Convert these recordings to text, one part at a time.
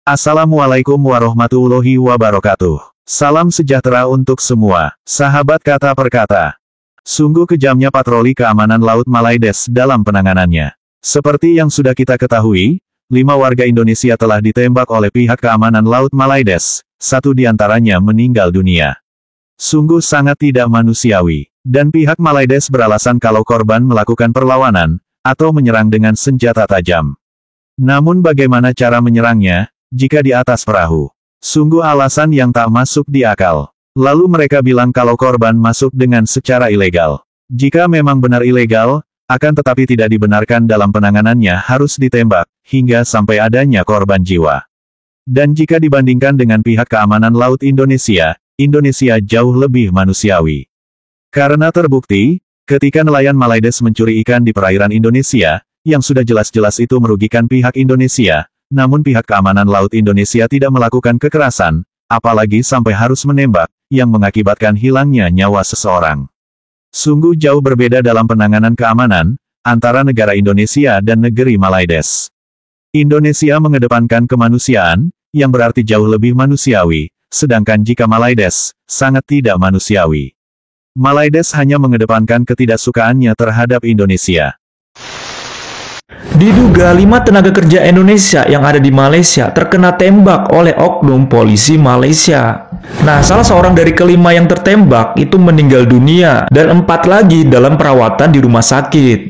Assalamualaikum warahmatullahi wabarakatuh. Salam sejahtera untuk semua, sahabat kata per kata. Sungguh kejamnya patroli keamanan Laut Malaides dalam penanganannya. Seperti yang sudah kita ketahui, 5 warga Indonesia telah ditembak oleh pihak keamanan Laut Malaides, 1 diantaranya meninggal dunia. Sungguh sangat tidak manusiawi, dan pihak Malaides beralasan kalau korban melakukan perlawanan, atau menyerang dengan senjata tajam. Namun bagaimana cara menyerangnya? Jika di atas perahu. Sungguh alasan yang tak masuk di akal. Lalu mereka bilang kalau korban masuk dengan secara ilegal. Jika memang benar ilegal, akan tetapi tidak dibenarkan dalam penanganannya harus ditembak, hingga sampai adanya korban jiwa. Dan jika dibandingkan dengan pihak keamanan Laut Indonesia, Indonesia jauh lebih manusiawi. Karena terbukti, ketika nelayan Malaides mencuri ikan di perairan Indonesia, yang sudah jelas-jelas itu merugikan pihak Indonesia, namun pihak keamanan Laut Indonesia tidak melakukan kekerasan, apalagi sampai harus menembak, yang mengakibatkan hilangnya nyawa seseorang. Sungguh jauh berbeda dalam penanganan keamanan, antara negara Indonesia dan negeri Malaides. Indonesia mengedepankan kemanusiaan, yang berarti jauh lebih manusiawi, sedangkan jika Malaides, sangat tidak manusiawi. Malaides hanya mengedepankan ketidaksukaannya terhadap Indonesia. Diduga 5 tenaga kerja Indonesia yang ada di Malaysia terkena tembak oleh oknum polisi Malaysia. Nah, salah seorang dari kelima yang tertembak itu meninggal dunia dan 4 lagi dalam perawatan di rumah sakit.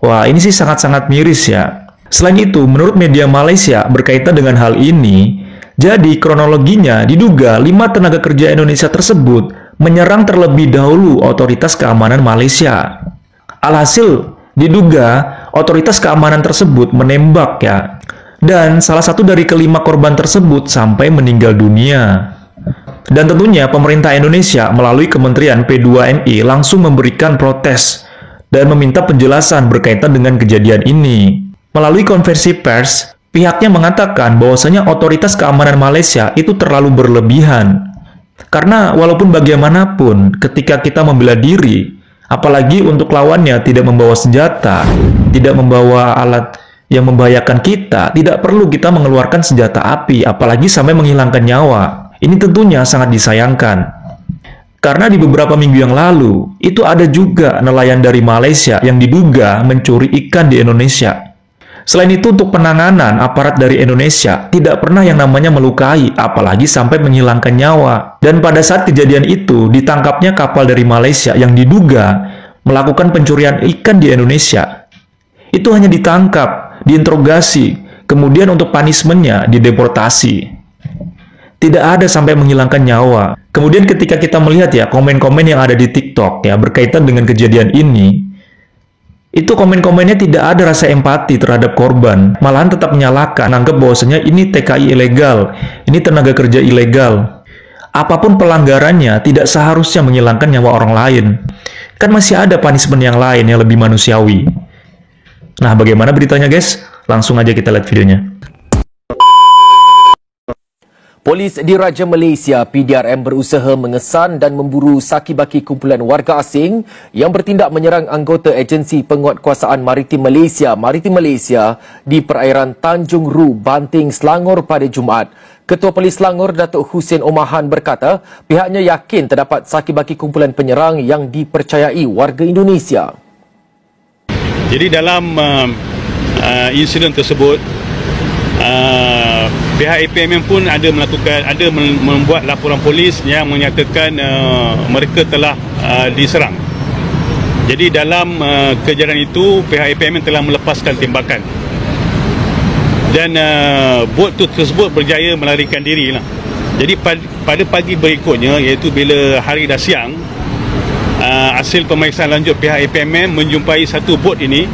Wah, ini sih sangat-sangat miris ya. Selain itu, menurut media Malaysia berkaitan dengan hal ini, jadi kronologinya diduga 5 tenaga kerja Indonesia tersebut menyerang terlebih dahulu otoritas keamanan Malaysia. Alhasil, diduga otoritas keamanan tersebut menembak ya. Dan salah satu dari kelima korban tersebut sampai meninggal dunia. Dan tentunya pemerintah Indonesia melalui Kementerian P2MI langsung memberikan protes dan meminta penjelasan berkaitan dengan kejadian ini. Melalui konversi pers, pihaknya mengatakan bahwasanya otoritas keamanan Malaysia itu terlalu berlebihan. Karena walaupun bagaimanapun ketika kita membela diri, apalagi untuk lawannya tidak membawa senjata, tidak membawa alat yang membahayakan kita, tidak perlu kita mengeluarkan senjata api, apalagi sampai menghilangkan nyawa. Ini tentunya sangat disayangkan. Karena di beberapa minggu yang lalu, itu ada juga nelayan dari Malaysia yang diduga mencuri ikan di Indonesia. Selain itu, untuk penanganan, aparat dari Indonesia tidak pernah yang namanya melukai, apalagi sampai menghilangkan nyawa. Dan pada saat kejadian itu, ditangkapnya kapal dari Malaysia yang diduga melakukan pencurian ikan di Indonesia. Itu hanya ditangkap, diinterogasi, kemudian untuk punishment-nya dideportasi. Tidak ada sampai menghilangkan nyawa. Kemudian ketika kita melihat ya komen-komen yang ada di TikTok ya berkaitan dengan kejadian ini, itu komen-komennya tidak ada rasa empati terhadap korban, malahan tetap menyalahkan, anggap bahwasanya ini TKI ilegal, ini tenaga kerja ilegal. Apapun pelanggarannya tidak seharusnya menghilangkan nyawa orang lain. Kan masih ada punishment yang lain yang lebih manusiawi. Nah, bagaimana beritanya guys? Langsung aja kita lihat videonya. Polis Diraja Malaysia PDRM berusaha mengesan dan memburu saki-baki kumpulan warga asing yang bertindak menyerang anggota agensi penguatkuasaan Maritim Malaysia di perairan Tanjung Ru, Banting, Selangor pada Jumaat. Ketua Polis Selangor Datuk Hussein Omahan berkata pihaknya yakin terdapat saki-baki kumpulan penyerang yang dipercayai warga Indonesia. Jadi dalam insiden tersebut, pihak APMM pun ada membuat laporan polis yang menyatakan mereka telah diserang. Jadi dalam kejadian itu pihak APMM telah melepaskan tembakan dan bot tersebut berjaya melarikan diri lah. Jadi pada pagi berikutnya, iaitu bila hari dah siang, hasil pemeriksaan lanjut pihak APMM menjumpai satu bot ini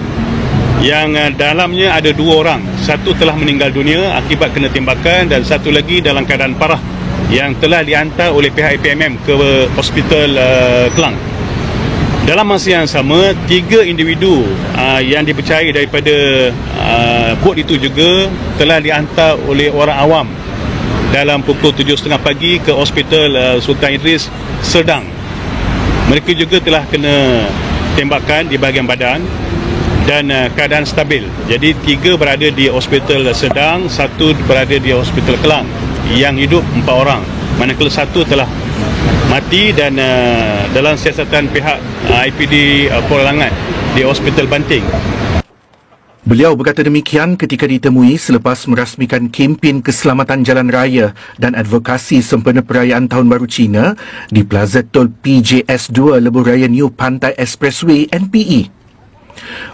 yang dalamnya ada 2 orang. Satu telah meninggal dunia akibat kena tembakan dan satu lagi dalam keadaan parah yang telah dihantar oleh pihak APMM ke Hospital Kelang. Dalam masa yang sama, 3 individu yang dipercayai daripada bot itu juga telah dihantar oleh orang awam dalam pukul 7.30 pagi ke Hospital Sultan Idris Serdang. Mereka juga telah kena tembakan di bahagian badan dan keadaan stabil. Jadi 3 berada di hospital sedang, 1 berada di hospital Kelang. Yang hidup 4 orang, manakala 1 telah mati dan dalam siasatan pihak IPD Kuala Langat di hospital Banting. Beliau berkata demikian ketika ditemui selepas merasmikan kempen keselamatan jalan raya dan advokasi sempena perayaan Tahun Baru Cina di Plaza Tol PJS2 Lebuh Raya New Pantai Expressway NPE.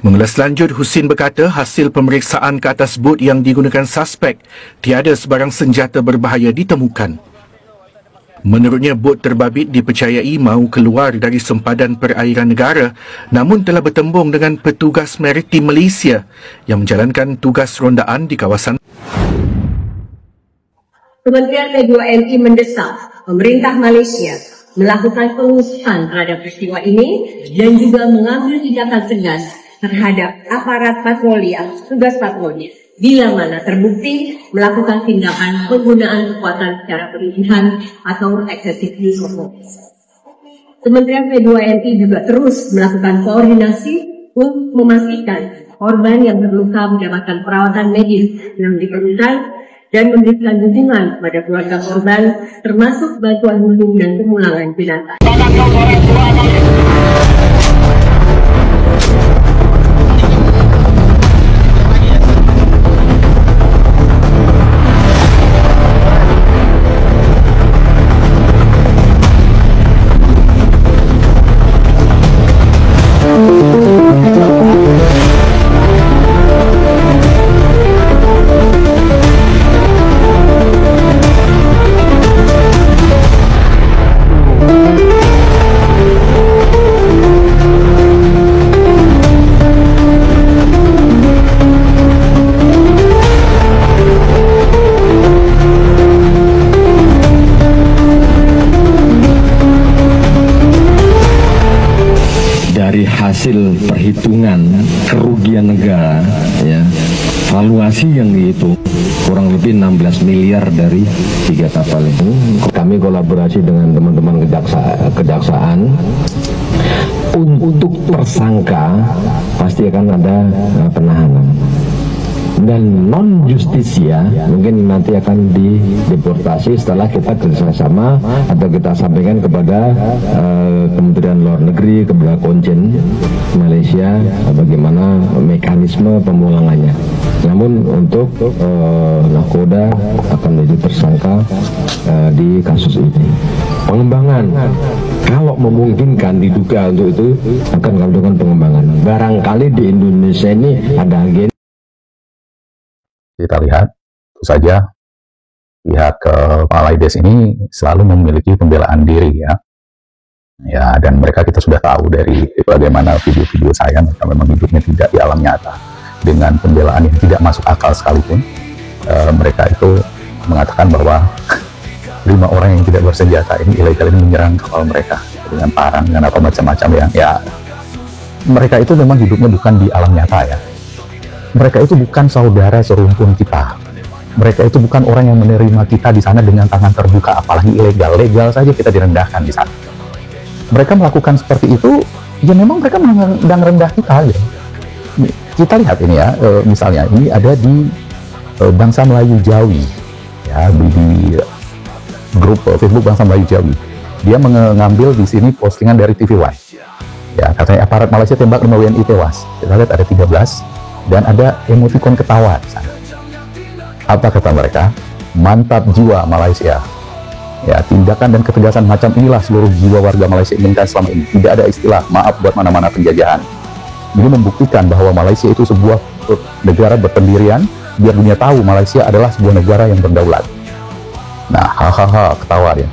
Mengulas lanjut, Husin berkata hasil pemeriksaan ke atas bot yang digunakan suspek, tiada sebarang senjata berbahaya ditemukan. Menurutnya, bot terbabit dipercayai mahu keluar dari sempadan perairan negara namun telah bertembung dengan petugas maritim Malaysia yang menjalankan tugas rondaan di kawasan. Kementerian P2MI mendesak pemerintah Malaysia melakukan pengusutan terhadap peristiwa ini dan juga mengambil tindakan tegas terhadap aparat patroli atau tugas patroli bila mana terbukti melakukan tindakan penggunaan kekuatan secara berlebihan atau excessive use of force. Kementerian P2MI juga terus melakukan koordinasi untuk memastikan korban yang terluka mendapatkan perawatan medis yang diperlukan dan memberikan dukungan kepada keluarga korban termasuk bantuan hukum dan pemulangan jenazah. Hasil perhitungan kerugian negara, ya, valuasi yang dihitung kurang lebih 16 miliar dari 3 kapal itu. Kami kolaborasi dengan teman-teman kejaksaan untuk tersangka pasti akan ada penahanan. Dan non justisia mungkin nanti akan dideportasi setelah kita kerjasama atau kita sampaikan kepada Kementerian Luar Negeri, kepada Konjen Malaysia bagaimana mekanisme pemulangannya. Namun untuk nakoda akan menjadi tersangka di kasus ini. Pengembangan, kalau memungkinkan diduga untuk itu akan melakukan pengembangan. Barangkali di Indonesia ini ada agen. Kita lihat, tentu saja pihak Malaides ini selalu memiliki pembelaan diri, ya, dan mereka kita sudah tahu dari bagaimana video-video saya, mereka memang hidupnya tidak di alam nyata dengan pembelaan yang tidak masuk akal sekalipun. Mereka itu mengatakan bahwa 5 orang yang tidak bersenjata ini ilegal ini menyerang kapal mereka dengan parang dan apa macam-macam ya. Mereka itu memang hidupnya bukan di alam nyata, ya. Mereka itu bukan saudara serumpun kita. Mereka itu bukan orang yang menerima kita di sana dengan tangan terbuka, apalagi ilegal. Legal saja kita direndahkan di sana. Mereka melakukan seperti itu, ya memang mereka sedang rendah kita, ya. Kita lihat ini, ya, misalnya ini ada di Bangsa Melayu Jawi, ya, di grup Facebook Bangsa Melayu Jawi. Dia mengambil di sini postingan dari TV One. Ya, katanya aparat Malaysia tembak 5 WNI tewas. Kita lihat ada 13. Dan ada emotikon ketawa di sana. Apa kata mereka? Mantap jiwa Malaysia. Ya, tindakan dan ketegasan macam inilah seluruh jiwa warga Malaysia inginkan selama ini. Tidak ada istilah maaf buat mana-mana penjajahan. Ini membuktikan bahwa Malaysia itu sebuah negara berpendirian, biar dunia tahu Malaysia adalah sebuah negara yang berdaulat. Nah, hahaha, ketawa dia.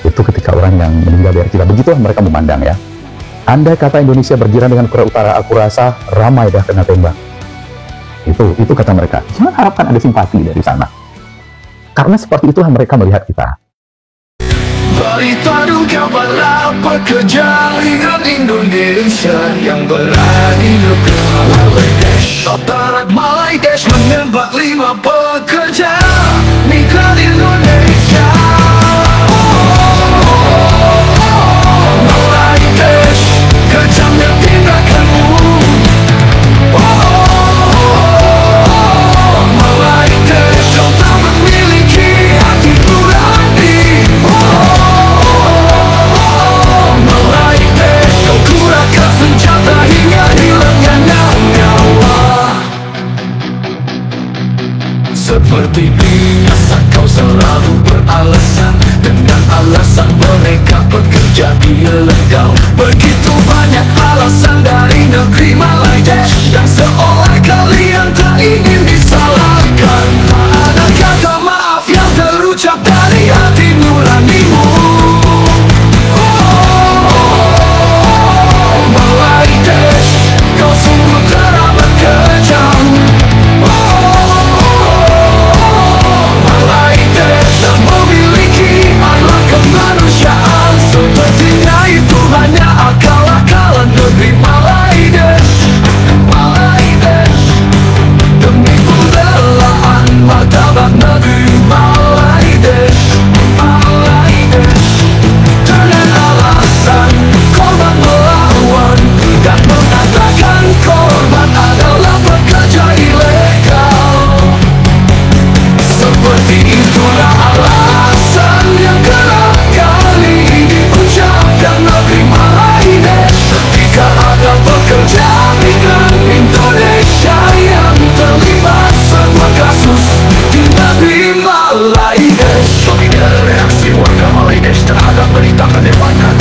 Itu ketika orang yang meninggal dari kita. Begitulah mereka memandang, ya. Andai kata Indonesia berjiran dengan Korea Utara, aku rasa ramai dah kena tembak. Itu kata mereka. Jangan harapkan ada simpati dari sana. Karena seperti itulah mereka melihat kita. Berita duka bala pekerja hingga Indonesia yang berani negara Malaides. Aparat Malaides menembak 5 pekerja migran Indonesia. Malaides kejamnya Asal kau selalu beralasan, dengan alasan mereka bekerja ilegal. Begitu banyak alasan dari negeri Malaysia, dan seolah kalian tak ingin disalahkan. Tak ada kata maaf yang terucap dari hati nuranimu. Malaydesh, kau sungguh teramat kejam. Malaydesh, tak memiliki akhlak kemanusiaan. Sepertinya itu hanya akal-akalan negeri Malaydesh. Malaydesh, demi pembelaan martabat negeri Malaydesh. Malaydesh, dengan alasan korban melawan dan mengatakan korban adalah pekerja ilegal. Seperti itulah alasan yang kerap kali diucapkan negeri Malaydesh ketika ada pekerja migran Indonesia yang terlibat semua kasus di negeri Malaydesh. Beginilah reaksi warga Malaydesh terhadap berita penembakan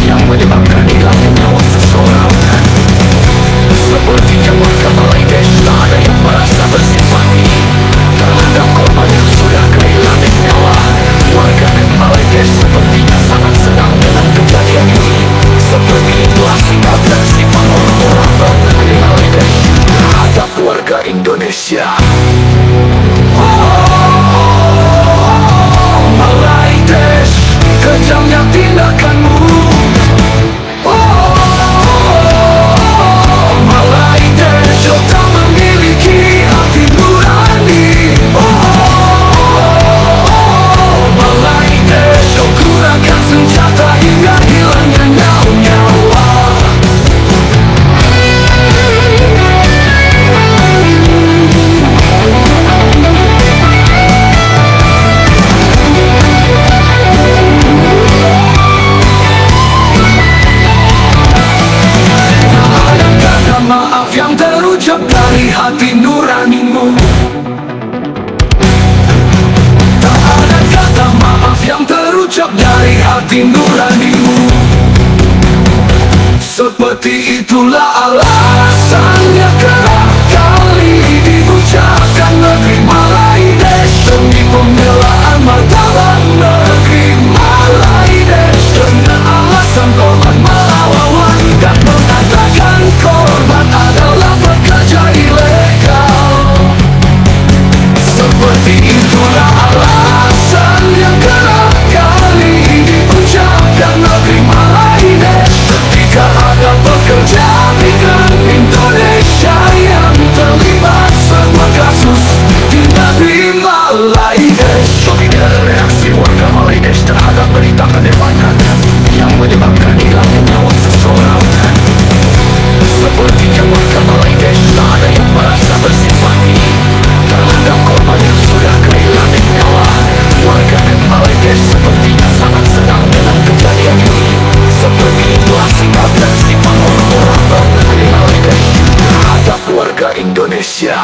yang menyebabkan hilangnya nyawa seseorang. Sepertinya warga Malaydesh tak ada yang merasa bersimpati terhadap korban yang sudah kehilangan nyawa. Warga Malaydesh sepertinya sangat senang dengan kejadian ini. Seperti itulah sikap dan sifat orang-orang negeri Malaydesh terhadap warga Indonesia. Malaydesh, kejamnya tindakanmu. Malaydesh, kau tak memiliki hati nurani. Malaydesh, kau gunakan senjata hingga hilangnya nyawa. Maaf yang terucap dari hati nuranimu. Tak ada kata maaf yang terucap dari hati nuranimu. Seperti itulah alasannya kerap kali diucapkan negeri Malaydesh demi pembelaan martabat negeri Malaydesh. Dengan alasan korban melawan dan mengatakan korban adalah pekerja ilegal. Seperti itulah alasan yang kerap kali diucapkan negeri Malaydesh ketika ada pekerja migran Indonesia yang terlibat semua kasus di negeri Malaydesh. Beginilah reaksi warga Malaydesh terhadap berita penembakan yang menyebabkan hilangnya nyawa seseorang. Sepertinya warga Malaydesh tak ada yang merasa bersimpati terhadap korban yang sudah kehilangan nyawa. Warga Malaydesh sepertinya sangat senang dengan kejadian ini. Seperti itulah sikap dan sifat orang-orang negeri Malaydesh terhadap warga Indonesia.